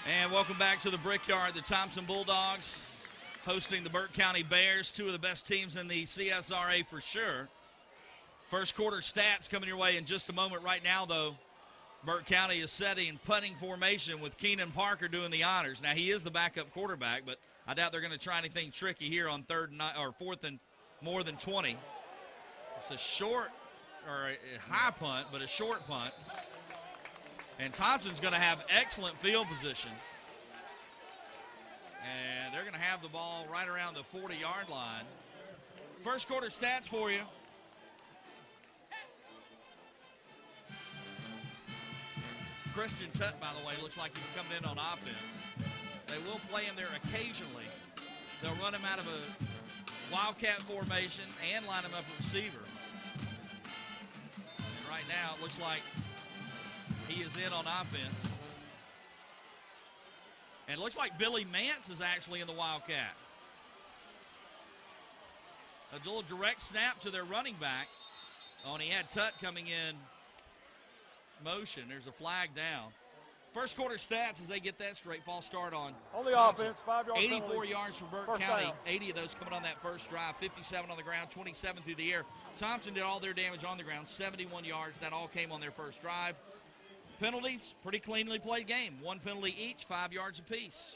And welcome back to the Brickyard. The Thomson Bulldogs hosting the Burke County Bears, two of the best teams in the CSRA for sure. First quarter stats coming your way in just a moment. Right now, though, Burke County is setting punting formation with Keenan Parker doing the honors. Now, he is the backup quarterback, but I doubt they're going to try anything tricky here on fourth and more than 20. It's a short or a high punt, but a short punt. And Thompson's going to have excellent field position. And they're going to have the ball right around the 40-yard line. First quarter stats for you. Christian Tutt, by the way, looks like he's coming in on offense. They will play him there occasionally. They'll run him out of a wildcat formation and line him up at receiver. And right now it looks like he is in on offense. And it looks like Billy Mance is actually in the wildcat. A little direct snap to their running back. Oh, and he had Tutt coming in motion. There's a flag down. First quarter stats as they get that straight. False start on the Thomson. offense, 5 yards 84 penalty. yards for Burke First County. down. 80 of those coming on that first drive. 57 on the ground, 27 through the air. Thompson did all their damage on the ground. 71 yards. That all came on their first drive. Penalties, pretty cleanly played game. One penalty each, 5 yards apiece.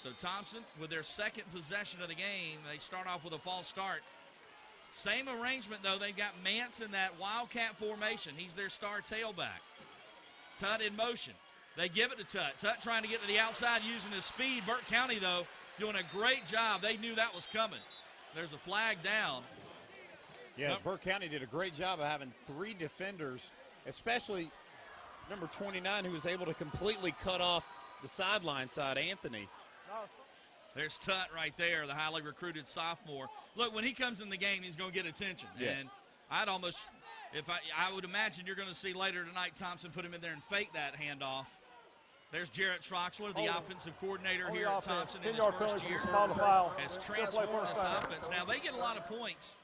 So Thomson, with their second possession of the game, they start off with a false start. Same arrangement, though. They've got Mance in that wildcat formation. He's their star tailback. Tutt in motion. They give it to Tutt. Tutt trying to get to the outside using his speed. Burke County, though, doing a great job. They knew that was coming. There's a flag down. Yeah, Burke County did a great job of having three defenders, especially number 29, who was able to completely cut off the sideline side, Anthony. There's Tutt right there, the highly recruited sophomore. Look, when he comes in the game, he's going to get attention. Yeah. And I'd almost, I would imagine you're going to see later tonight Thomson put him in there and fake that handoff. There's Jarrett Troxler, the offensive coordinator here at Thomson in his first year, has transformed this offense. Now, they get a lot of points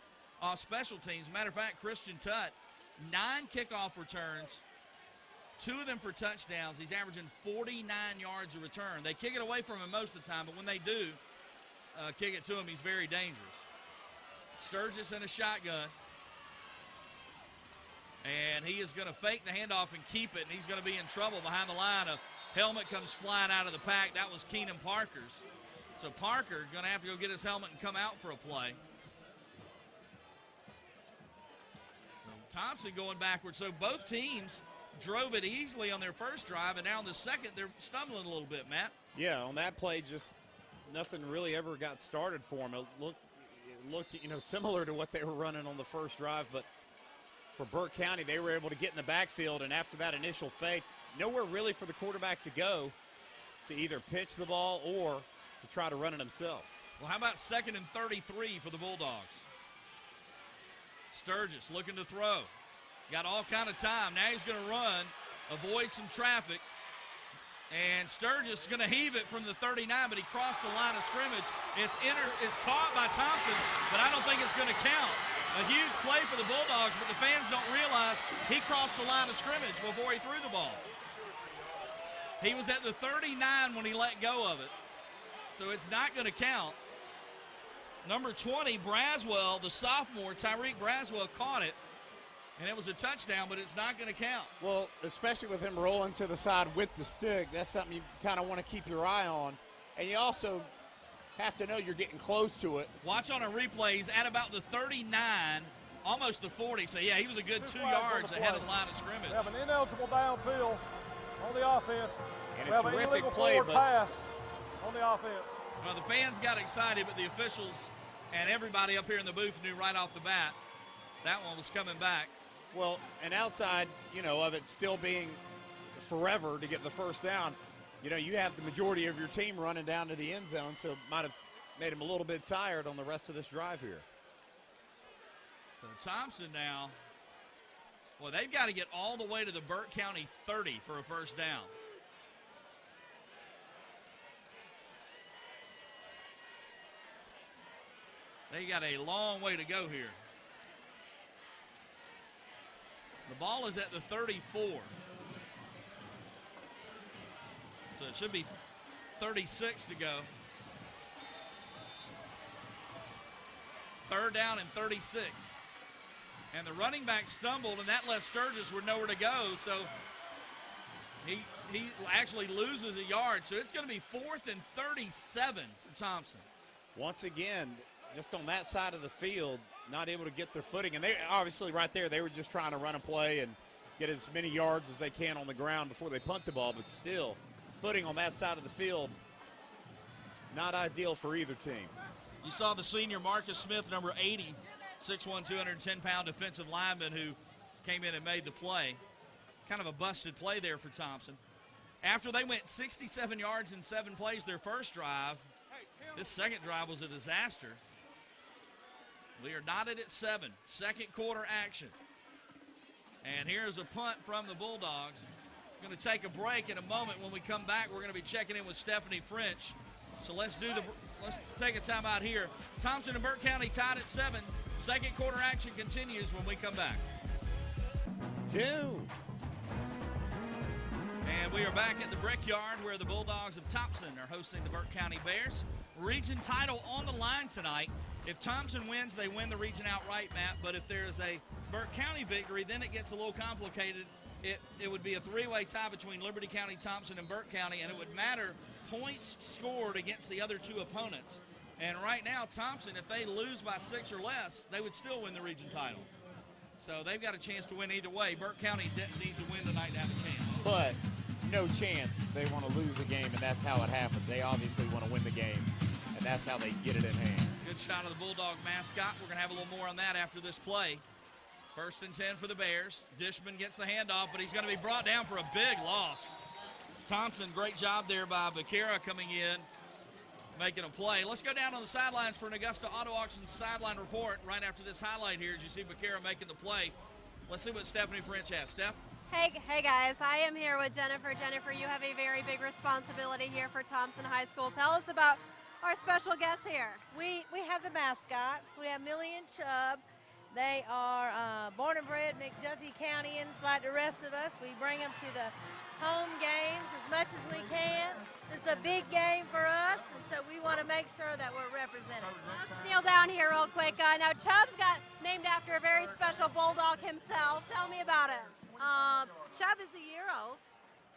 on special teams. Matter of fact, Christian Tutt, 9 kickoff returns, 2 of them for touchdowns. He's averaging 49 yards a return. They kick it away from him most of the time, but when they do kick it to him, he's very dangerous. Sturgis in a shotgun. And he is going to fake the handoff and keep it, and he's going to be in trouble behind the line. A helmet comes flying out of the pack. That was Keenan Parker's. So Parker going to have to go get his helmet and come out for a play. Thomson going backwards. So both teams drove it easily on their first drive, and now on the second, they're stumbling a little bit, Matt. Yeah, on that play, just nothing really ever got started for them. It looked, similar to what they were running on the first drive, but for Burke County, they were able to get in the backfield, and after that initial fake, nowhere really for the quarterback to go to either pitch the ball or to try to run it himself. Well, how about 2nd and 33 for the Bulldogs? Sturgis looking to throw. Got all kind of time. Now he's going to run, avoid some traffic. And Sturgis is going to heave it from the 39, but he crossed the line of scrimmage. It's caught by Thomson, but I don't think it's going to count. A huge play for the Bulldogs, but the fans don't realize he crossed the line of scrimmage before he threw the ball. He was at the 39 when he let go of it, so it's not going to count. Number 20, Braswell, the sophomore, Tyreek Braswell, caught it, and it was a touchdown, but it's not going to count. Well, especially with him rolling to the side with the stick, that's something you kind of want to keep your eye on. And you also have to know you're getting close to it. Watch on a replay. He's at about the 39, almost the 40. So, yeah, he was a good 2 yards ahead of the line of scrimmage. We have an ineligible downfield on the offense. And we have an illegal forward pass on the offense. Well, the fans got excited, but the officials and everybody up here in the booth knew right off the bat that one was coming back. Well, and outside, of it still being forever to get the first down, you have the majority of your team running down to the end zone, so it might have made him a little bit tired on the rest of this drive here. So Thomson now, well, they've got to get all the way to the Burke County 30 for a first down. They got a long way to go here. The ball is at the 34. So it should be 36 to go. 3rd down and 36. And the running back stumbled, and that left Sturgis with nowhere to go. So he actually loses a yard. So it's going to be 4th and 37 for Thomson. Once again, just on that side of the field, not able to get their footing. And they obviously right there, they were just trying to run a play and get as many yards as they can on the ground before they punt the ball. But still, footing on that side of the field, not ideal for either team. You saw the senior Marcus Smith, number 80, 6'1", 210-pound defensive lineman who came in and made the play. Kind of a busted play there for Thomson. After they went 67 yards in 7 plays their first drive, this second drive was a disaster. We are knotted at 7. Second quarter action. And here's a punt from the Bulldogs. Going to take a break in a moment. When we come back, we're going to be checking in with Stephanie French. So let's take a timeout here. Thomson and Burke County tied at 7. Second quarter action continues when we come back. 2. And we are back at the Brickyard where the Bulldogs of Thomson are hosting the Burke County Bears. Region title on the line tonight. If Thomson wins, they win the region outright, Matt. But if there is a Burke County victory, then it gets a little complicated. It would be a 3-way tie between Liberty County, Thomson, and Burke County, and it would matter points scored against the other 2 opponents. And right now, Thomson, if they lose by 6 or less, they would still win the region title. So they've got a chance to win either way. Burke County needs to win tonight to have a chance. But no chance they want to lose a game, and that's how it happens. They obviously want to win the game, and that's how they get it in hand. Good shot of the Bulldog mascot. We're going to have a little more on that after this play. 1st and 10 for the Bears. Dishman gets the handoff, but he's going to be brought down for a big loss. Thomson, great job there by Becerra coming in, making a play. Let's go down on the sidelines for an Augusta Auto Auction sideline report right after this highlight here as you see Becerra making the play. Let's see what Stephanie French has. Steph? Hey guys, I am here with Jennifer. Jennifer, you have a very big responsibility here for Thomson High School. Tell us about our special guests here. We have the mascots. We have Millie and Chubb. They are born and bred McDuffie Countyans like the rest of us. We bring them to the home games as much as we can. This is a big game for us, and so we want to make sure that we're represented. Let's kneel down here real quick. Now, Chubb's got named after a very special Bulldog himself. Tell me about it. Chubb is a year old,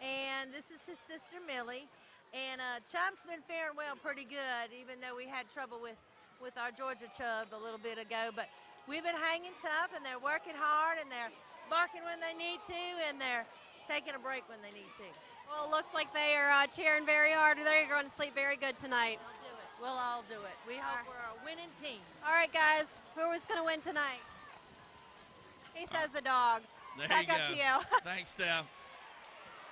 and this is his sister Millie. And Chubb's been faring well pretty good, even though we had trouble with our Georgia Chubb a little bit ago. But we've been hanging tough, and they're working hard, and they're barking when they need to, and they're taking a break when they need to. Well, it looks like they are cheering very hard. They're going to sleep very good tonight. We'll do it. We'll all do it. We hope we're a winning team. All right, guys. Who is going to win tonight? He says the Dogs. There Back you up go. to you. Thanks, Steph.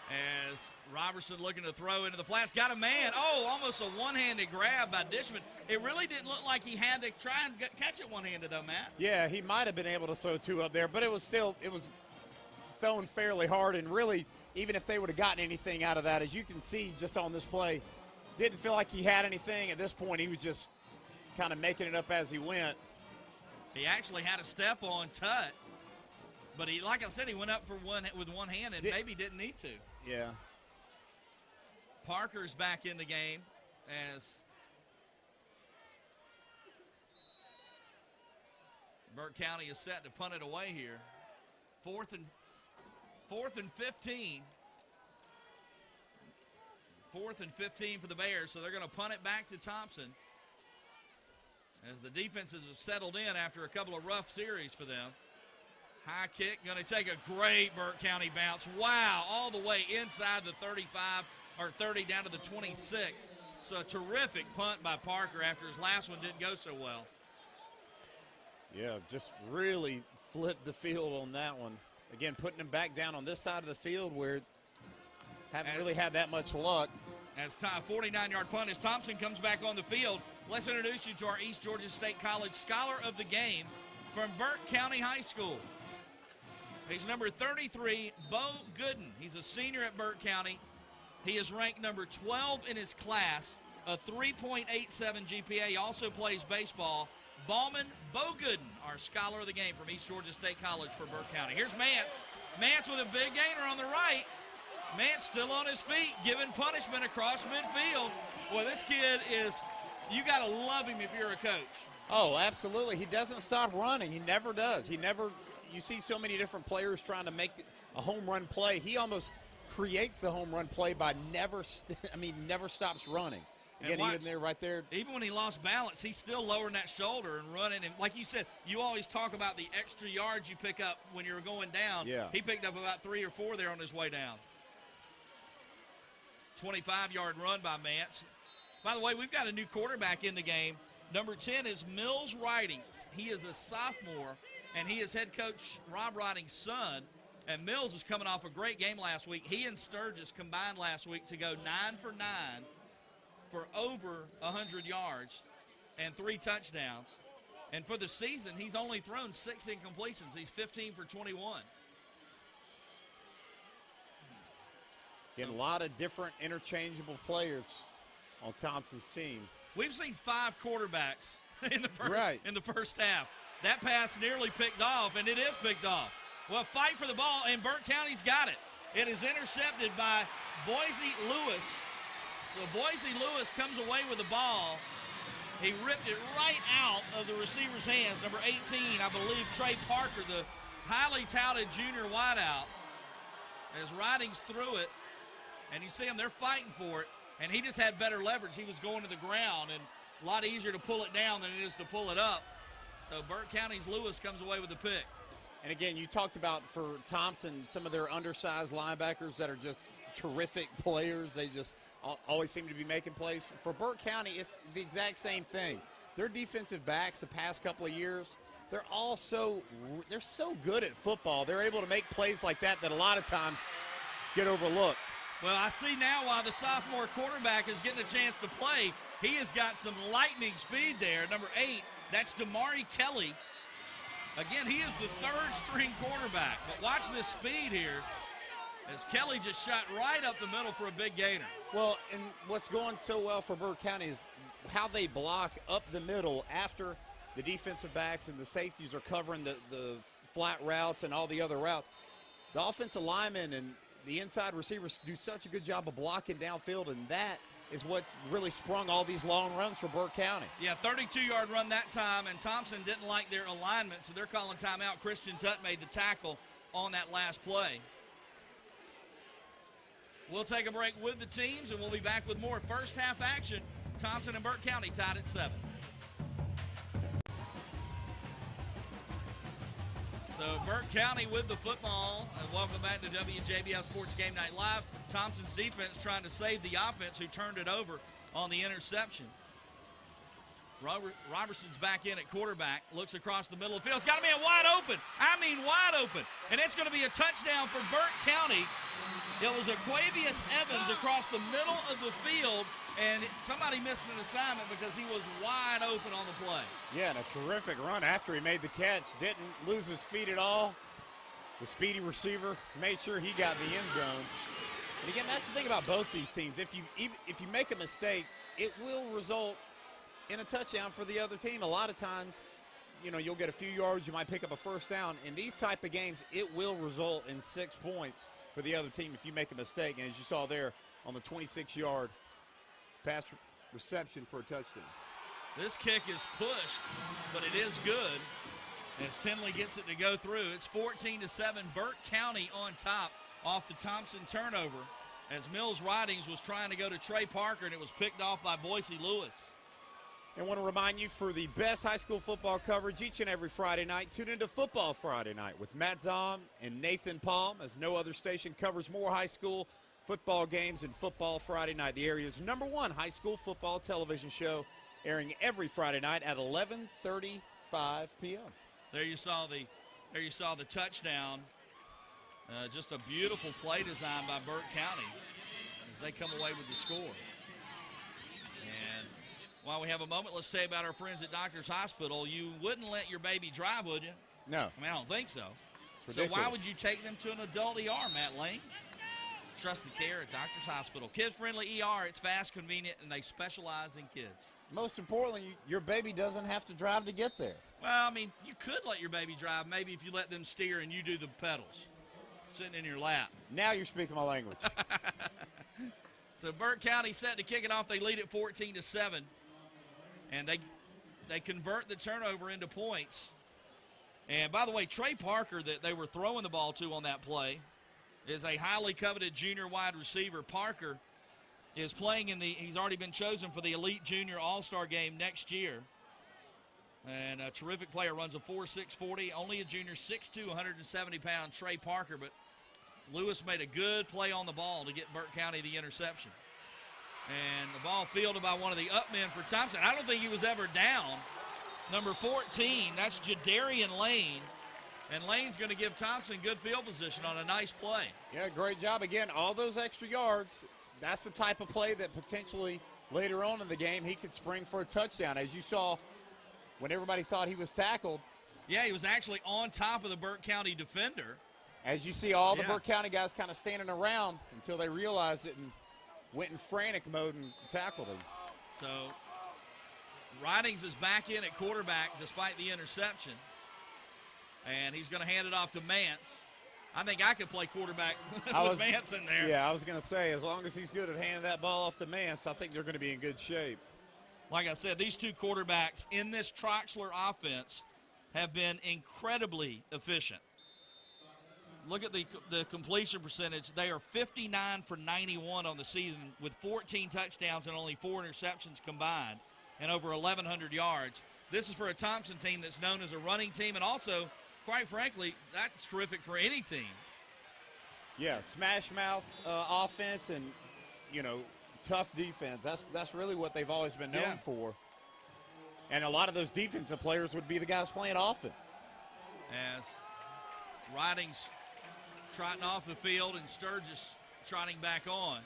As Robertson looking to throw into the flats. Got a man. Oh, almost a one-handed grab by Dishman. It really didn't look like he had to try and catch it one-handed, though, Matt. Yeah, he might have been able to throw 2 up there, but it was thrown fairly hard, and really, even if they would have gotten anything out of that, as you can see just on this play, didn't feel like he had anything. At this point, he was just kind of making it up as he went. He actually had a step on Tut, but he, like I said, he went up with one hand and maybe didn't need to. Yeah. Parker's back in the game as Burke County is set to punt it away here. 4th and 15. 4th and 15 for the Bears, so they're going to punt it back to Thomson as the defenses have settled in after a couple of rough series for them. High kick, going to take a great Burke County bounce. Wow, all the way inside the 35 or 30 down to the 26. So a terrific punt by Parker after his last one didn't go so well. Yeah, just really flipped the field on that one. Again, putting him back down on this side of the field where haven't really had that much luck. As 49-yard punt as Thomson comes back on the field. Let's introduce you to our East Georgia State College Scholar of the Game from Burke County High School. He's number 33, Bo Gooden. He's a senior at Burke County. He is ranked number 12 in his class, a 3.87 GPA. He also plays baseball. Ballman Bo Gooden, our Scholar of the Game from East Georgia State College for Burke County. Here's Mance. Mance with a big gainer on the right. Mance still on his feet, giving punishment across midfield. Boy, this kid is, you got to love him if you're a coach. Oh, absolutely. He doesn't stop running. He never does. You see so many different players trying to make a home run play. He almost creates the home run play by never stops running. Again, watch, even there, right there. Even when he lost balance, he's still lowering that shoulder and running. And like you said, you always talk about the extra yards you pick up when you're going down. Yeah. He picked up about 3 or 4 there on his way down. 25-yard run by Mance. By the way, we've got a new quarterback in the game. Number 10 is Mills Ridings. He is a sophomore, and he is head coach Rob Ridings' son. And Mills is coming off a great game last week. He and Sturgis combined last week to go 9 for 9 for over 100 yards and 3 touchdowns. And for the season, he's only thrown 6 incompletions. He's 15 for 21. Getting a lot of different interchangeable players on Thompson's team. We've seen 5 quarterbacks in the first half. That pass nearly picked off, and it is picked off. Well, fight for the ball, and Burke County's got it. It is intercepted by Boise Lewis. So Boise Lewis comes away with the ball. He ripped it right out of the receiver's hands. Number 18, I believe, Trey Parker, the highly touted junior wideout, as Ridings threw it. And you see them, they're fighting for it. And he just had better leverage. He was going to the ground, and a lot easier to pull it down than it is to pull it up. So Burke County's Lewis comes away with the pick. And again, you talked about for Thomson, some of their undersized linebackers that are just terrific players. They just always seem to be making plays. For Burke County, it's the exact same thing. Their defensive backs the past couple of years, they're so good at football. They're able to make plays like that a lot of times get overlooked. Well, I see now why the sophomore quarterback is getting a chance to play. He has got some lightning speed there. Number 8, that's Damari Kelly. Again, he is the 3rd-string quarterback. But watch this speed here as Kelly just shot right up the middle for a big gainer. Well, and what's going so well for Burke County is how they block up the middle after the defensive backs and the safeties are covering the flat routes and all the other routes. The offensive linemen and the inside receivers do such a good job of blocking downfield, and that is what's really sprung all these long runs for Burke County. Yeah, 32-yard run that time, and Thomson didn't like their alignment, so they're calling timeout. Christian Tutt made the tackle on that last play. We'll take a break with the teams, and we'll be back with more first half action. Thomson and Burke County tied at 7. So Burke County with the football. And welcome back to WJBF Sports Game Night Live. Thompson's defense trying to save the offense who turned it over on the interception. Robertson's back in at quarterback. Looks across the middle of the field. It's got a man wide open. I mean wide open. And it's going to be a touchdown for Burke County. It was Aquavius Evans across the middle of the field. And somebody missed an assignment because he was wide open on the play. Yeah, and a terrific run after he made the catch. Didn't lose his feet at all. The speedy receiver made sure he got in the end zone. And again, that's the thing about both these teams. If you make a mistake, it will result in a touchdown for the other team. A lot of times, you'll get a few yards. You might pick up a first down. In these type of games, it will result in 6 points for the other team if you make a mistake. And as you saw there on the 26-yard pass reception for a touchdown. This kick is pushed, but it is good as Tinley gets it to go through. It's 14-7, Burke County on top off the Thomson turnover as Mills Ridings was trying to go to Trey Parker, and it was picked off by Boise Lewis. I want to remind you, for the best high school football coverage each and every Friday night, tune into Football Friday Night with Matt Zahn and Nathan Palm, as no other station covers more high school football games and Football Friday Night, the area's #1 high school football television show, airing every Friday night at 11:35 p.m. There you saw the touchdown. Just a beautiful play design by Burke County as they come away with the score. And while we have a moment, let's tell you about our friends at Doctors Hospital. You wouldn't let your baby drive, would you? No. I don't think so. It's so why ridiculous. would you take them to an adult ER, Matt Lane? Trust the care at Doctors Hospital. Kids-friendly ER, it's fast, convenient, and they specialize in kids. Most importantly, your baby doesn't have to drive to get there. Well, I mean, you could let your baby drive maybe if you let them steer and you do the pedals. sitting in your lap. Now you're speaking my language. So Burke County set to kick it off. They lead at 14-7, and they convert the turnover into points. And by the way, Trey Parker that they were throwing the ball to on that play is a highly coveted junior wide receiver. Parker is playing he's already been chosen for the Elite Junior All-Star game next year. And a terrific player, runs a 4.640, only a junior, 6'2", 170-pound Trey Parker. But Lewis made a good play on the ball to get Burke County the interception. And the ball fielded by one of the up men for Thomson. I don't think he was ever down. Number 14, that's Jadarian Lane. And Lane's going to give Thomson good field position on a nice play. Yeah, great job. Again, all those extra yards, that's the type of play that potentially later on in the game he could spring for a touchdown. As you saw when everybody thought he was tackled. Yeah, he was actually on top of the Burke County defender. As you see all the Burke County guys kind of standing around until they realized it and went in frantic mode and tackled him. So Ridings is back in at quarterback despite the interception. And he's going to hand it off to Mance. I think I could play quarterback with Mance in there. Yeah, I was going to say, as long as he's good at handing that ball off to Mance, I think they're going to be in good shape. Like I said, these two quarterbacks in this Troxler offense have been incredibly efficient. Look at the completion percentage. They are 59 for 91 on the season with 14 touchdowns and only 4 interceptions combined and over 1,100 yards. This is for a Thomson team that's known as a running team, and also, quite frankly, that's terrific for any team. Yeah, smash mouth offense and, tough defense. That's really what they've always been known for. And a lot of those defensive players would be the guys playing offense. As Ridings trotting off the field and Sturgis trotting back on.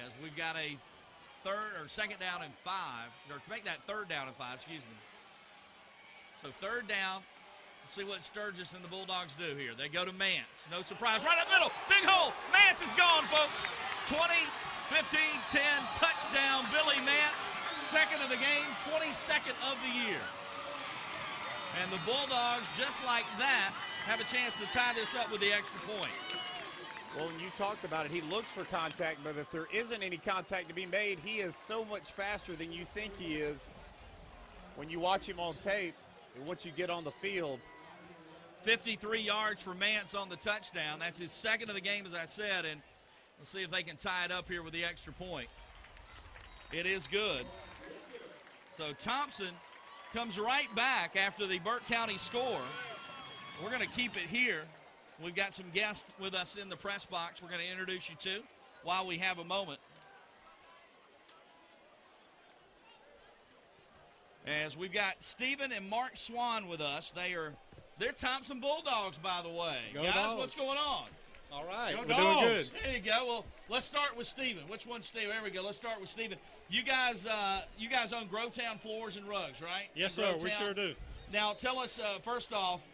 As we've got a second down and 5, or make that third down and 5, excuse me. So third down. Let's see what Sturgis and the Bulldogs do here. They go to Mance. No surprise. Right up middle. Big hole. Mance is gone, folks. 20, 15, 10. Touchdown, Billy Mance. Second of the game, 22nd of the year. And the Bulldogs, just like that, have a chance to tie this up with the extra point. Well, when you talked about it, he looks for contact, but if there isn't any contact to be made, he is so much faster than you think he is when you watch him on tape and once you get on the field. 53 yards for Mance on the touchdown. That's his second of the game, as I said, and we'll see if they can tie it up here with the extra point. It is good. So Thomson comes right back after the Burke County score. We're going to keep it here. We've got some guests with us in the press box we're going to introduce you to while we have a moment. As we've got Stephen and Mark Swan with us. They're Thomson Bulldogs, by the way. Go Guys, Dogs. What's going on? All right, Go we're Dogs. doing good. There you go. Well, let's start with Stephen. Which one's Stephen? There we go. Let's start with Stephen. You guys own Grovetown Floors and Rugs, right? Yes, sir. We sure do. Now, tell us, first off,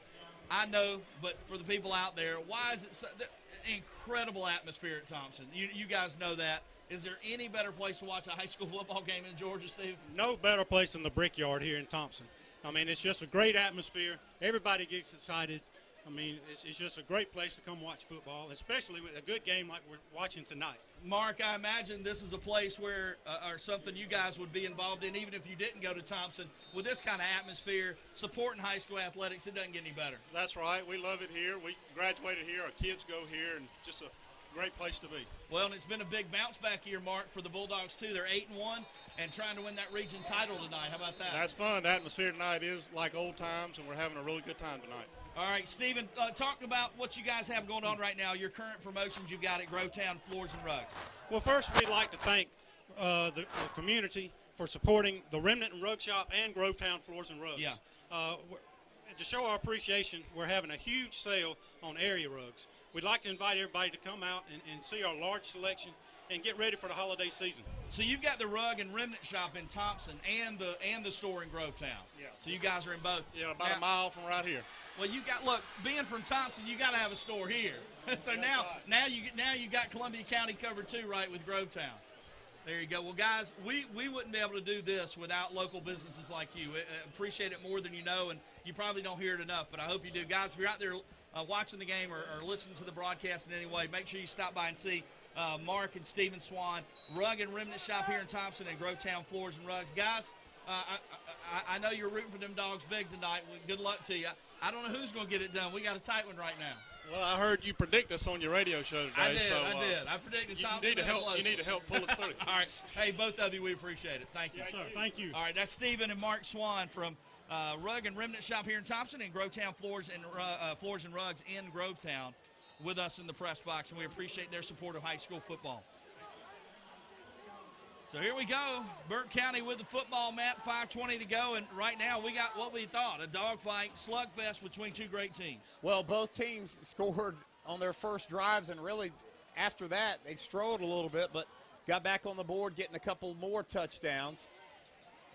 I know, but for the people out there, why is it the incredible atmosphere at Thomson? You guys know that. Is there any better place to watch a high school football game in Georgia, Steve? No better place than the Brickyard here in Thomson. I mean, it's just a great atmosphere. Everybody gets excited. I mean, it's just a great place to come watch football, especially with a good game like we're watching tonight. Mark, I imagine this is a place where, or something you guys would be involved in, even if you didn't go to Thomson. With this kind of atmosphere, supporting high school athletics, it doesn't get any better. That's right. We love it here. We graduated here. Our kids go here, and just a great place to be. Well, and it's been a big bounce back year, Mark, for the Bulldogs, too. They're 8-1 and trying to win that region title tonight. How about that? That's fun. The atmosphere tonight is like old times, and we're having a really good time tonight. All right, Stephen, talk about what you guys have going on right now, your current promotions you've got at Grovetown Floors and Rugs. Well, first, we'd like to thank the community for supporting the Remnant and Rug Shop and Grovetown Floors and Rugs. Yeah. To show our appreciation, we're having a huge sale on area rugs. We'd like to invite everybody to come out and see our large selection and get ready for the holiday season. So you've got the Rug and Remnant Shop in Thomson and the store in Grovetown. Yeah. So you guys are in both. Yeah, about a mile from right here. Well, being from Thomson, you got to have a store here. So now you got Columbia County covered too, right, with Grovetown. There you go. Well, guys, we wouldn't be able to do this without local businesses like you. Appreciate it more than you know, and you probably don't hear it enough, but I hope you do. Guys, if you're out there watching the game or listening to the broadcast in any way, make sure you stop by and see Mark and Stephen Swan, Rug and Remnant Shop here in Thomson and Grovetown Floors and Rugs. Guys, I know you're rooting for them dogs big tonight. Good luck to you. I don't know who's going to get it done. We got a tight one right now. Well, I heard you predict us on your radio show today. I did. So, I did. I predicted Thompson. You need to help pull us through. All right. Hey, both of you, we appreciate it. Thank you. Yes, sir. Thank you. All right, that's Stephen and Mark Swan from Rug and Remnant Shop here in Thomson and Grovetown Floors and Rugs in Grovetown with us in the press box, and we appreciate their support of high school football. So here we go. Burke County with the football map, 5:20 to go, and right now we got what we thought, a dogfight, slugfest between two great teams. Well, both teams scored on their first drives, and really after that they struggled a little bit, but got back on the board, getting a couple more touchdowns.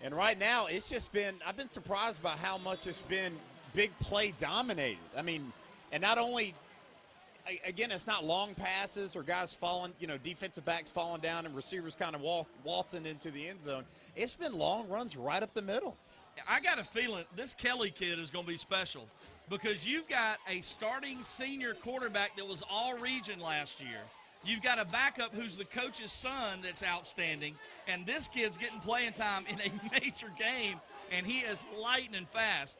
And right now it's just been, I've been surprised by how much it's been big play dominated. I mean, and not only, again, it's not long passes or guys falling, defensive backs falling down and receivers kind of waltzing into the end zone. It's been long runs right up the middle. I got a feeling this Kelly kid is going to be special because you've got a starting senior quarterback that was all region last year. You've got a backup who's the coach's son that's outstanding, and this kid's getting playing time in a major game, and he is lightning fast.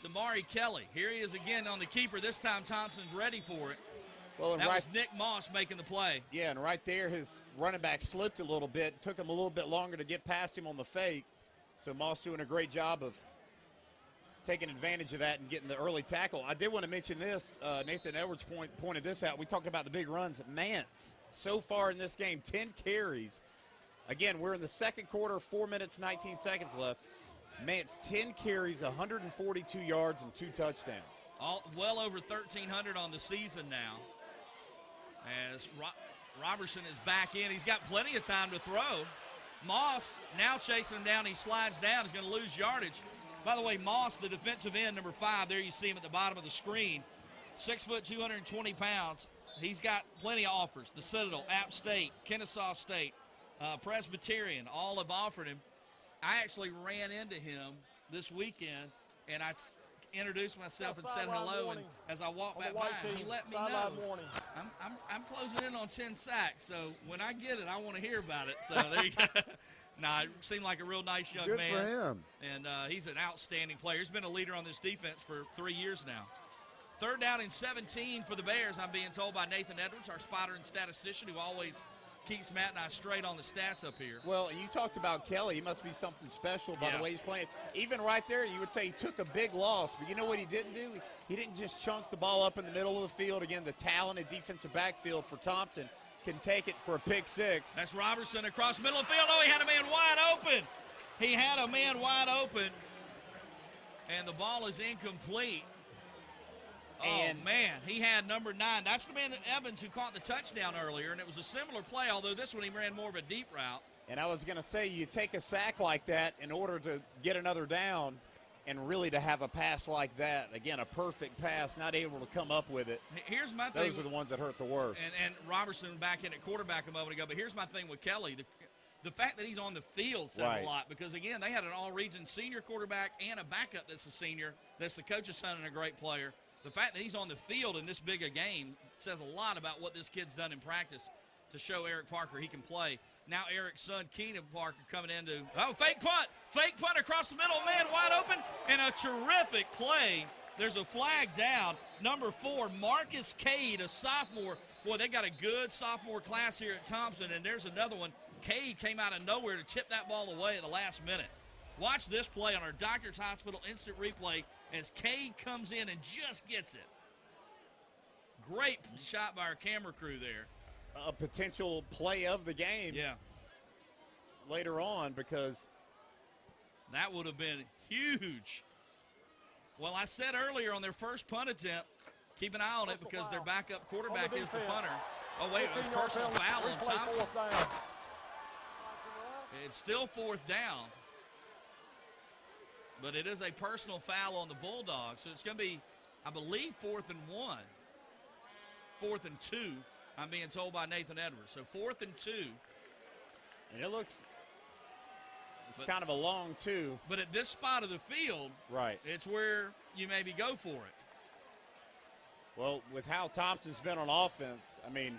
Damari Kelly. Here he is again on the keeper. This time Thompson's ready for it. Well, and that was Nick Moss making the play. Yeah, and right there his running back slipped a little bit. Took him a little bit longer to get past him on the fake. So Moss doing a great job of taking advantage of that and getting the early tackle. I did want to mention this. Nathan Edwards pointed this out. We talked about the big runs. Mance, so far in this game, 10 carries. Again, we're in the second quarter, 4 minutes, 19 seconds left. Mance, 10 carries, 142 yards, and 2 touchdowns. Well over 1,300 on the season now. As Robertson is back in. He's got plenty of time to throw. Moss now chasing him down. He slides down. He's going to lose yardage. By the way, Moss, the defensive end, number 5, there you see him at the bottom of the screen. 6 foot, 220 pounds. He's got plenty of offers. The Citadel, App State, Kennesaw State, Presbyterian, all have offered him. I actually ran into him this weekend, and I introduced myself and said hello, and as I walked back by him, he let me know. I'm closing in on 10 sacks, so when I get it, I want to hear about it. So there you go. Nah, it seemed like a real nice young man. Good for him. And he's an outstanding player. He's been a leader on this defense for 3 years now. 3rd down and 17 for the Bears, I'm being told by Nathan Edwards, our spotter and statistician, who always keeps Matt and I straight on the stats up here. Well, and you talked about Kelly. He must be something special by the way he's playing. Even right there, you would say he took a big loss. But you know what he didn't do? He didn't just chunk the ball up in the middle of the field. Again, the talented defensive backfield for Thomson can take it for a pick 6. That's Robertson across the middle of the field. Oh, he had a man wide open. He had a man wide open. And the ball is incomplete. And oh, man, he had number 9. That's the man, Evans, who caught the touchdown earlier, and it was a similar play, although this one he ran more of a deep route. And I was going to say, you take a sack like that in order to get another down and really to have a pass like that. Again, a perfect pass, not able to come up with it. Here's my thing. Those are the ones that hurt the worst. And Robertson back in at quarterback a moment ago, but here's my thing with Kelly. The fact that he's on the field says a lot because, again, they had an all-region senior quarterback and a backup that's a senior, that's the coach's son and a great player. The fact that he's on the field in this big a game says a lot about what this kid's done in practice to show Eric Parker he can play. Now Eric's son, Keenan Parker, coming into, fake punt across the middle, man wide open, and a terrific play. There's a flag down. Number 4, Marcus Cade, a sophomore. Boy, they got a good sophomore class here at Thomson, and there's another one. Cade came out of nowhere to chip that ball away at the last minute. Watch this play on our Doctors Hospital instant replay as Cade comes in and just gets it. Great shot by our camera crew there. A potential play of the game later on because that would have been huge. Well, I said earlier on their first punt attempt, keep an eye on it because their backup quarterback is the punter. Oh, wait, a personal foul on Thomson. It's still 4th down. But it is a personal foul on the Bulldogs. So it's going to be, I believe, 4th and 1. 4th and 2, I'm being told by Nathan Edwards. So 4th and 2. And it looks it's kind of a long two. But at this spot of the field, right, it's where you maybe go for it. Well, with how Thompson's been on offense, I mean.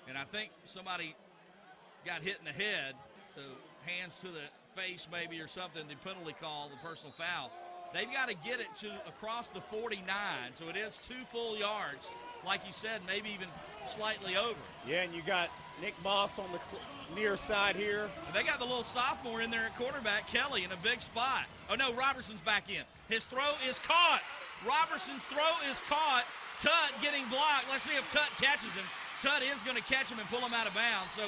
And I think somebody got hit in the head, so hands to the face maybe or something, the penalty call, the personal foul. They've got to get it to across the 49, so it is 2 full yards. Like you said, maybe even slightly over. Yeah, and you got Nick Moss on the near side here. And they got the little sophomore in there at quarterback, Kelly, in a big spot. Oh, no, Robertson's back in. His throw is caught. Robertson's throw is caught. Tutt getting blocked. Let's see if Tutt catches him. Tutt is going to catch him and pull him out of bounds. So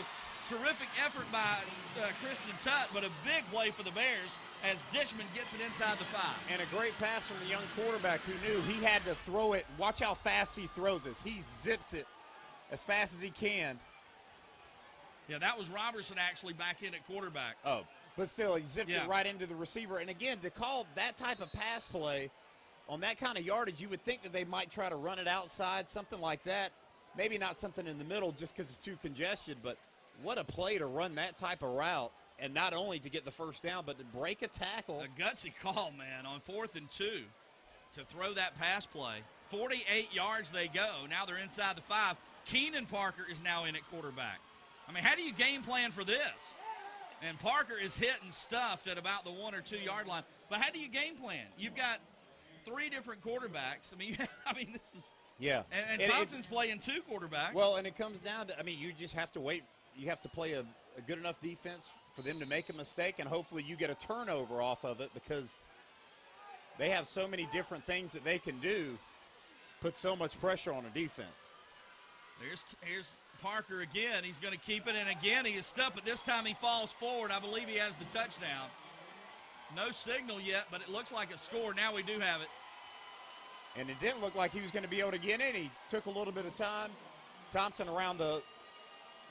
terrific effort by Christian Tutt, but a big play for the Bears as Dishman gets it inside the 5. And a great pass from the young quarterback who knew he had to throw it. Watch how fast he throws this. He zips it as fast as he can. Yeah, that was Robertson actually back in at quarterback. Oh, but still, he zipped it right into the receiver. And again, to call that type of pass play on that kind of yardage, you would think that they might try to run it outside, something like that. Maybe not something in the middle just because it's too congested, but what a play to run that type of route, and not only to get the first down, but to break a tackle. A gutsy call, man, on 4th and 2 to throw that pass play. 48 yards they go. Now they're inside the 5. Keenan Parker is now in at quarterback. I mean, how do you game plan for this? And Parker is hit and stuffed at about the 1 or 2 yard line. But how do you game plan? You've got 3 different quarterbacks. I mean, this is – yeah. And Thompson's playing 2 quarterbacks. Well, and it comes down to – I mean, you just have to wait. You have to play a good enough defense for them to make a mistake, and hopefully you get a turnover off of it because they have so many different things that they can do, put so much pressure on a defense. Here's Parker again. He's going to keep it, and again he is stuck, but this time he falls forward. I believe he has the touchdown. No signal yet, but it looks like a score. Now we do have it. And it didn't look like he was going to be able to get in. He took a little bit of time. Thompson around the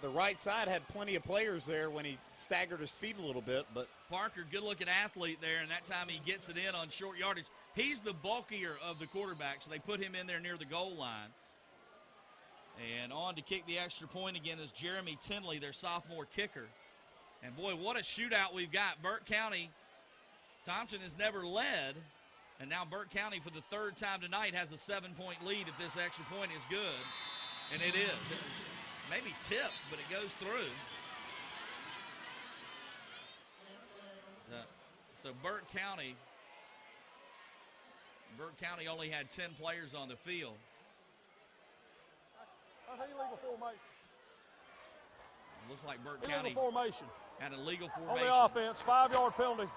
right side had plenty of players there when he staggered his feet a little bit. But Parker, good-looking athlete there, and that time he gets it in on short yardage. He's the bulkier of the quarterbacks, so they put him in there near the goal line. And on to kick the extra point again is Jeremy Tinley, their sophomore kicker. And, boy, what a shootout we've got. Burke County, Thompson has never led, and now Burke County for the 3rd time tonight has a 7-point lead if this extra point is good. And it is. It was maybe tipped, but it goes through. So Burke County only had 10 players on the field. That's illegal formation. It looks like Burke Illegal County formation. had a legal formation. On the offense, 5-yard penalty.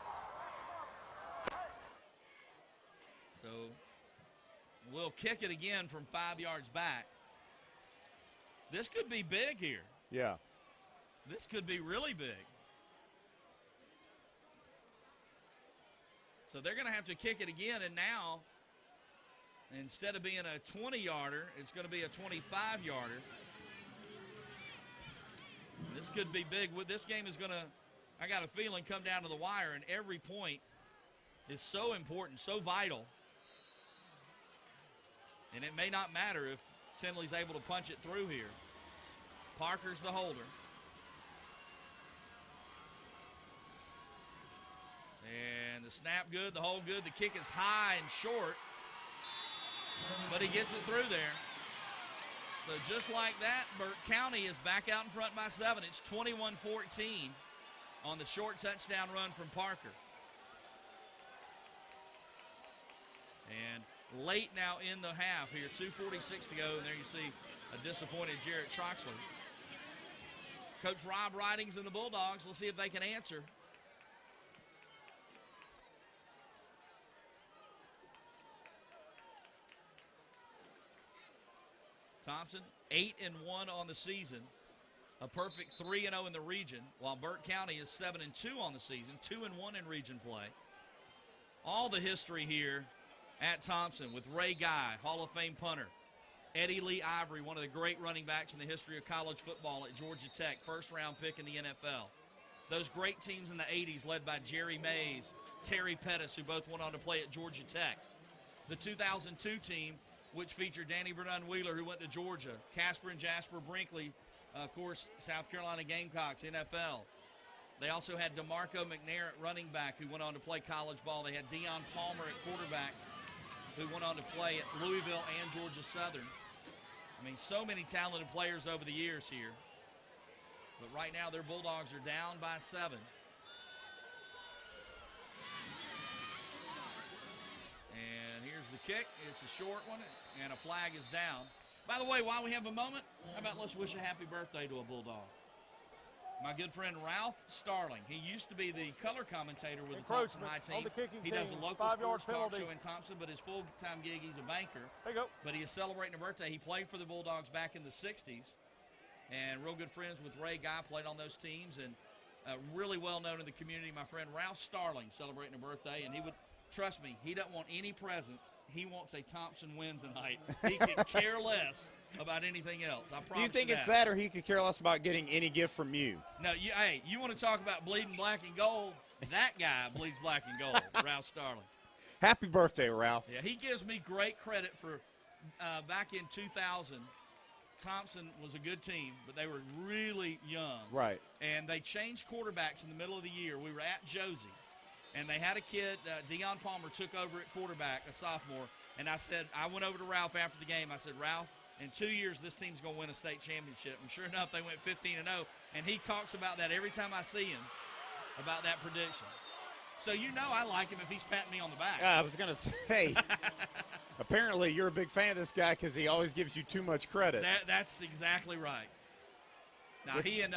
So we'll kick it again from 5 yards back. This could be big here. yeah. This could be really big. So they're going to have to kick it again, and now instead of being a 20-yarder, it's going to be a 25-yarder. This could be big. This game is going to, I got a feeling, come down to the wire, and every point is so important, so vital. And it may not matter if Tinley's able to punch it through here. Parker's the holder. And the snap good, the hold good. The kick is high and short, but he gets it through there. So just like that, Burke County is back out in front by 7. It's 21-14 on the short touchdown run from Parker. And late now in the half here, 2:46 to go, and there you see a disappointed Jarrett Troxler. Coach Rob Ridings and the Bulldogs, let's see if they can answer. Thompson, 8-1 on the season, a perfect 3-0 in the region, while Burke County is 7-2 on the season, 2-1 in region play. All the history here at Thomson with Ray Guy, Hall of Fame punter, Eddie Lee Ivory, one of the great running backs in the history of college football at Georgia Tech, first-round pick in the NFL. Those great teams in the 80s led by Jerry Mays, Terry Pettis, who both went on to play at Georgia Tech. The 2002 team, which featured Danny Verdun Wheeler, who went to Georgia, Casper and Jasper Brinkley, Of course, South Carolina Gamecocks, NFL. They also had DeMarco McNair at running back, who went on to play college ball. They had Deion Palmer at quarterback, who went on to play at Louisville and Georgia Southern. I mean, so many talented players over the years here. But right now, their Bulldogs are down by 7. And here's the kick. It's a short one, and a flag is down. By the way, while we have a moment, how about let's wish a happy birthday to a Bulldog. My good friend Ralph Starling. He used to be the color commentator with the Thomson High team. He does a local sports talk show in Thomson, but his full-time gig, he's a banker. There you go. But he is celebrating a birthday. He played for the Bulldogs back in the 60s, and real good friends with Ray Guy, played on those teams, and really well known in the community. My friend Ralph Starling celebrating a birthday, and he would, trust me, he doesn't want any presents. He wants a Thomson win tonight. He could care less about anything else. I promise you. Do you think it's that, or he could care less about getting any gift from you? No, hey, you want to talk about bleeding black and gold? That guy bleeds black and gold, Ralph Starling. Happy birthday, Ralph. Yeah, he gives me great credit for back in 2000. Thomson was a good team, but they were really young. Right. And they changed quarterbacks in the middle of the year. We were at Josie, and they had a kid, Deion Palmer, took over at quarterback, a sophomore. And I went over to Ralph after the game. I said, Ralph, in 2 years, this team's going to win a state championship. And sure enough, they went 15-0. And he talks about that every time I see him, about that prediction. So you know I like him if he's patting me on the back. I was going to say, apparently you're a big fan of this guy because he always gives you too much credit. That's exactly right. Now, he and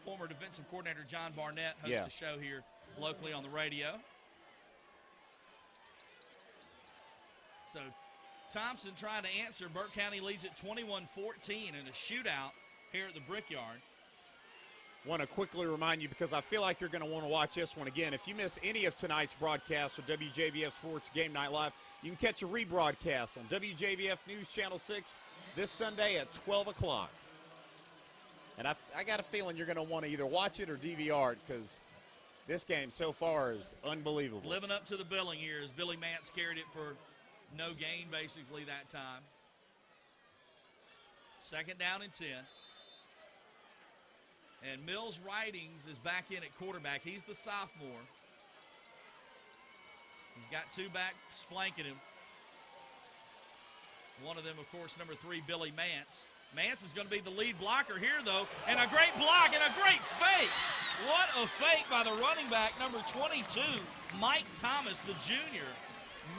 former defensive coordinator John Barnett host a show here locally on the radio. So Thomson trying to answer. Burke County leads at 21-14 in a shootout here at the Brickyard. Want to quickly remind you, because I feel like you're going to want to watch this one again. If you miss any of tonight's broadcast of WJBF Sports Game Night Live, you can catch a rebroadcast on WJBF News Channel 6 this Sunday at 12 o'clock. And I got a feeling you're going to want to either watch it or DVR it, because this game so far is unbelievable. Living up to the billing here as Billy Mance carried it for no gain basically that time. 2nd down and 10. And Mills Ridings is back in at quarterback. He's the sophomore. He's got 2 backs flanking him. One of them, of course, number 3, Billy Mance. Mance is going to be the lead blocker here, though. And a great block and a great fake. What a fake by the running back, number 22, Mike Thomas, the junior.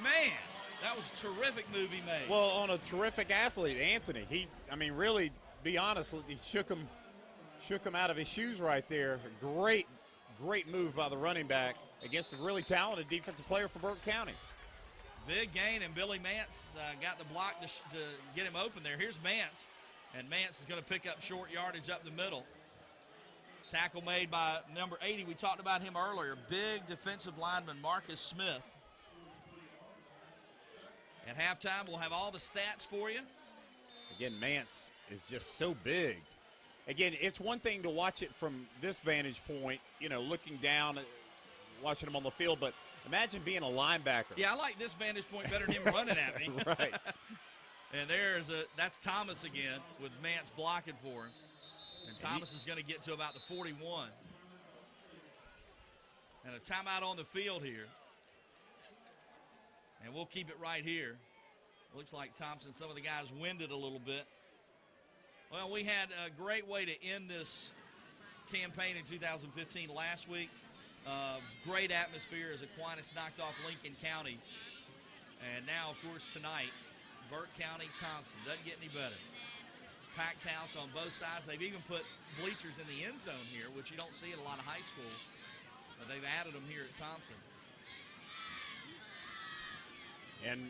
Man, that was a terrific move he made. Well, on a terrific athlete, Anthony. Really, be honest, he shook him out of his shoes right there. Great move by the running back against a really talented defensive player for Burke County. Big gain, and Billy Mance got the block to get him open there. Here's Mance, and Mance is going to pick up short yardage up the middle. Tackle made by number 80. We talked about him earlier. Big defensive lineman Marcus Smith. At halftime, we'll have all the stats for you. Again, Mance is just so big. Again, it's one thing to watch it from this vantage point, looking down, watching him on the field, but imagine being a linebacker. Yeah, I like this vantage point better than him running at me. Right. And that's Thomas again with Mance blocking for him. And Thomas is going to get to about the 41. And a timeout on the field here. And we'll keep it right here. Looks like Thomson, some of the guys winded a little bit. Well, we had a great way to end this campaign in 2015 last week. Great atmosphere as Aquinas knocked off Lincoln County. And now, of course, tonight, Burke County, Thomson. Doesn't get any better. Packed house on both sides. They've even put bleachers in the end zone here, which you don't see at a lot of high schools. But they've added them here at Thomson. And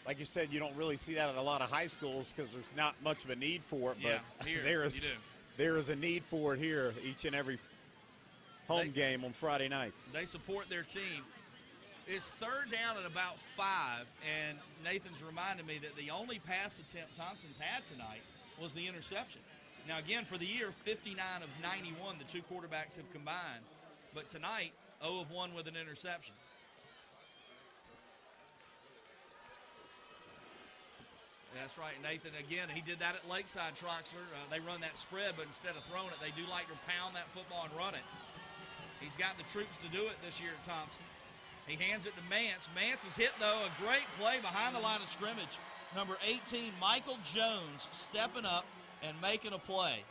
like you said, you don't really see that at a lot of high schools because there's not much of a need for it. But here, there is a need for it here each and every home game on Friday nights. They support their team. It's 3rd down at about 5, and Nathan's reminded me that the only pass attempt Thompson's had tonight was the interception. Now, again, for the year, 59 of 91, the 2 quarterbacks have combined. But tonight, 0 of 1 with an interception. That's right, Nathan. Again, he did that at Lakeside, Troxler. They run that spread, but instead of throwing it, they do like to pound that football and run it. He's got the troops to do it this year at Thomson. He hands it to Mance. Mance is hit, though. A great play behind the line of scrimmage. Number 18, Michael Jones, stepping up and making a play.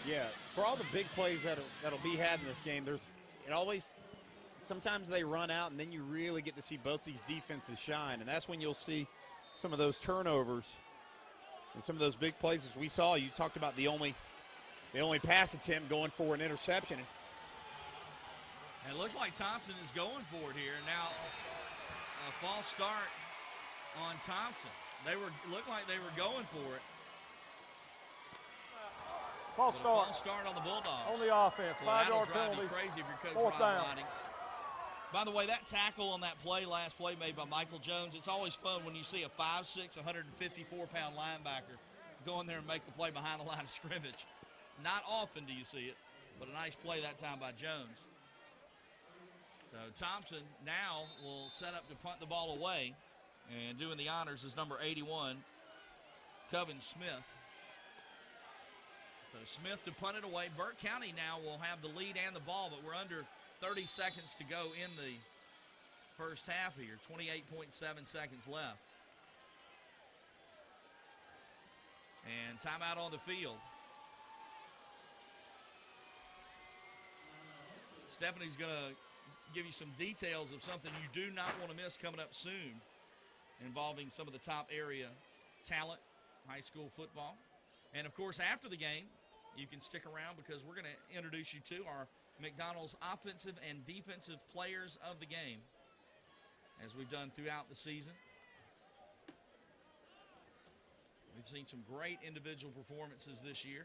Yeah, for all the big plays that'll be had in this game, sometimes they run out, and then you really get to see both these defenses shine, and that's when you'll see some of those turnovers and some of those big plays as we saw. You talked about the only pass attempt going for an interception. And it looks like Thomson is going for it here. Now, a false start on Thomson. Looked like they were going for it. False start on the Bulldogs. On the offense. So that'll 5-yard drive penalty. you crazy if you're Coach Fourth Rob down. Ridings. By the way, that tackle on that last play made by Michael Jones, it's always fun when you see a 5'6", 154-pound linebacker go in there and make the play behind the line of scrimmage. Not often do you see it, but a nice play that time by Jones. So Thomson now will set up to punt the ball away, and doing the honors is number 81, Coven Smith. So Smith to punt it away. Burke County now will have the lead and the ball, but we're under 30 seconds to go in the first half here. 28.7 seconds left. And timeout on the field. Stephanie's going to give you some details of something you do not want to miss coming up soon, involving some of the top area talent, high school football. And, of course, after the game, you can stick around because we're going to introduce you to our McDonald's offensive and defensive players of the game, as we've done throughout the season. We've seen some great individual performances this year.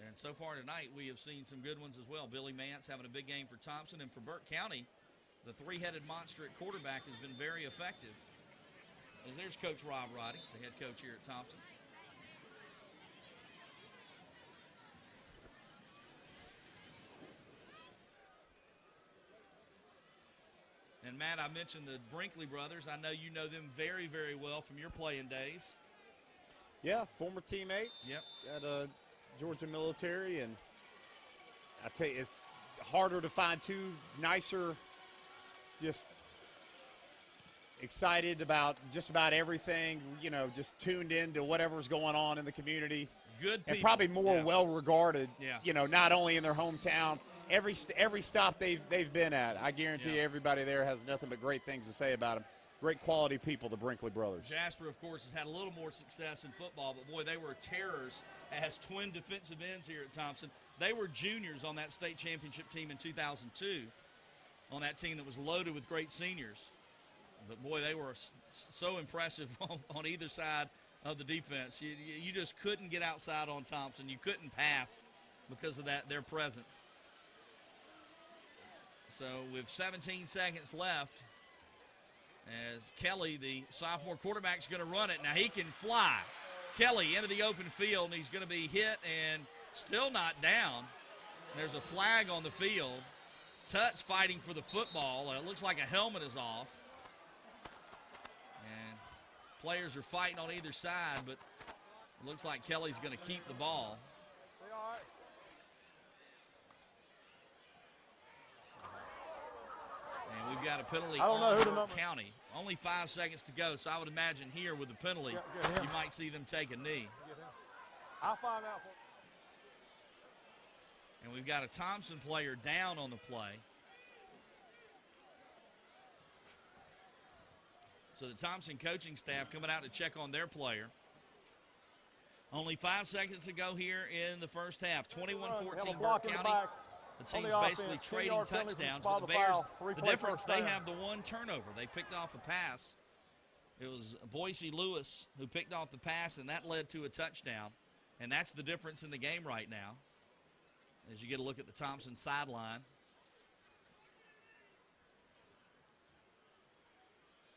And so far tonight, we have seen some good ones as well. Billy Mance having a big game for Thomson. And for Burke County, the three-headed monster at quarterback has been very effective. And there's Coach Rob Ridings, the head coach here at Thomson. And, Matt, I mentioned the Brinkley brothers. I know you know them very, very well from your playing days. Yeah, former teammates. Yep. At Georgia Military, and I tell you, it's harder to find two nicer, just excited about just about everything, just tuned in to whatever's going on in the community. Good people. And probably more well-regarded, Yeah. not only in their hometown, every stop they've been at. I guarantee you everybody there has nothing but great things to say about them. Great quality people, the Brinkley brothers. Jasper, of course, has had a little more success in football, but, boy, they were terrors as twin defensive ends here at Thomson. They were juniors on that state championship team in 2002, on that team that was loaded with great seniors. But, boy, they were so impressive on either side of the defense. You just couldn't get outside on Thomson. You couldn't pass because of their presence. So with 17 seconds left, as Kelly, the sophomore quarterback, is going to run it. Now he can fly. Kelly into the open field, and he's going to be hit and still not down. There's a flag on the field. Tut's fighting for the football. It looks like a helmet is off. And players are fighting on either side, but it looks like Kelly's going to keep the ball. And we've got a penalty on Burke County. Only 5 seconds to go, so I would imagine here with the penalty, you might see them take a knee. I'll find out for you. And we've got a Thomson player down on the play. So the Thomson coaching staff coming out to check on their player. Only 5 seconds to go here in the first half. 21-14 Burke County. The team's basically trading touchdowns, but the Bears, the difference, they have the one turnover. They picked off a pass. It was Boise Lewis who picked off the pass, and that led to a touchdown. And that's the difference in the game right now, as you get a look at the Thomson sideline.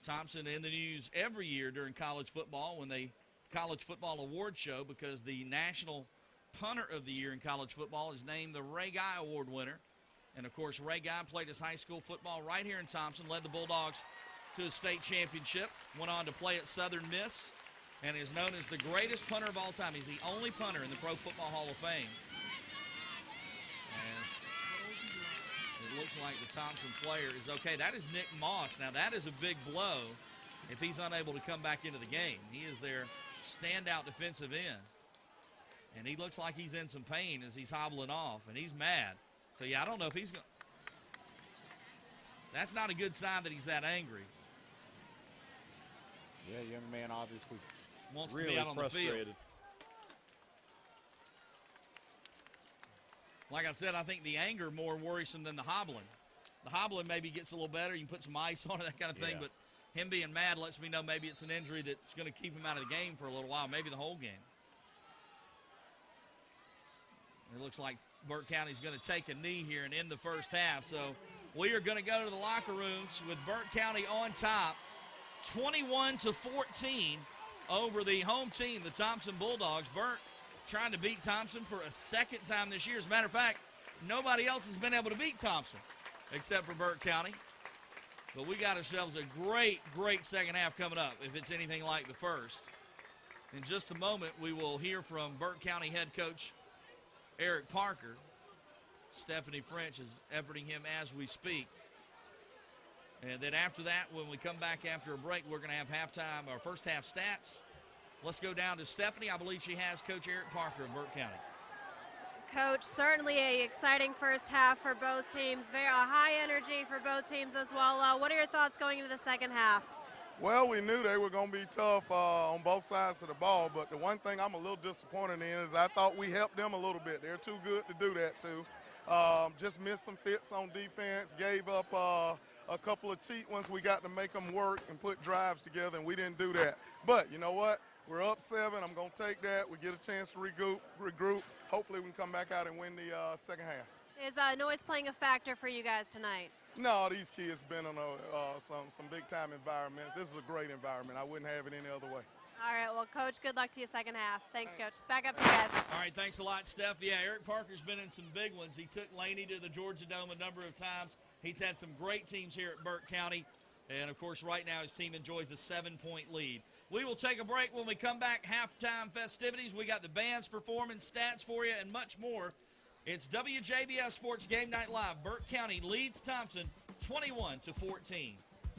Thomson in the news every year during college football when they college football award show, because the national punter of the year in college football is named the Ray Guy Award winner. And, of course, Ray Guy played his high school football right here in Thomson, led the Bulldogs to a state championship, went on to play at Southern Miss, and is known as the greatest punter of all time. He's the only punter in the Pro Football Hall of Fame. And it looks like the Thomson player is okay. That is Nick Moss. Now, that is a big blow if he's unable to come back into the game. He is their standout defensive end. And he looks like he's in some pain as he's hobbling off, and he's mad. So, yeah, I don't know if he's going to. That's not a good sign that he's that angry. Yeah, young man obviously Wants really to be out on frustrated. the field. Like I said, I think the anger more worrisome than the hobbling. The hobbling maybe gets a little better. You can put some ice on it, that kind of thing. Yeah. But him being mad lets me know maybe it's an injury that's going to keep him out of the game for a little while, maybe the whole game. It looks like Burke County's going to take a knee here and end the first half. So we are going to go to the locker rooms with Burke County on top, 21-14 over the home team, the Thomson Bulldogs. Burke trying to beat Thomson for a second time this year. As a matter of fact, nobody else has been able to beat Thomson except for Burke County. But we got ourselves a great, great second half coming up if it's anything like the first. In just a moment, we will hear from Burke County head coach Eric Parker. Stephanie French is efforting him as we speak. And then after that, when we come back after a break, we're going to have halftime, our first half stats. Let's go down to Stephanie. I believe she has Coach Eric Parker of Burke County. Coach, certainly a exciting first half for both teams. Very high energy for both teams as well. What are your thoughts going into the second half? Well, we knew they were going to be tough on both sides of the ball, but the one thing I'm a little disappointed in is I thought we helped them a little bit. They're too good to do that too. Just missed some fits on defense, gave up a couple of cheat ones. We got to make them work and put drives together, and we didn't do that. But you know what? We're up 7. I'm going to take that. We get a chance to regroup. Hopefully we can come back out and win the second half. Is noise playing a factor for you guys tonight? No, these kids been on some big-time environments. This is a great environment. I wouldn't have it any other way. All right, well, Coach, good luck to you second half. Thanks, Coach. Back up to you guys. All right, thanks a lot, Steph. Yeah, Eric Parker's been in some big ones. He took Laney to the Georgia Dome a number of times. He's had some great teams here at Burke County. And, of course, right now his team enjoys a 7-point lead. We will take a break. When we come back, halftime festivities. We got the bands performing, stats for you, and much more. It's WJBF Sports Game Night Live. Burke County leads Thomson 21-14.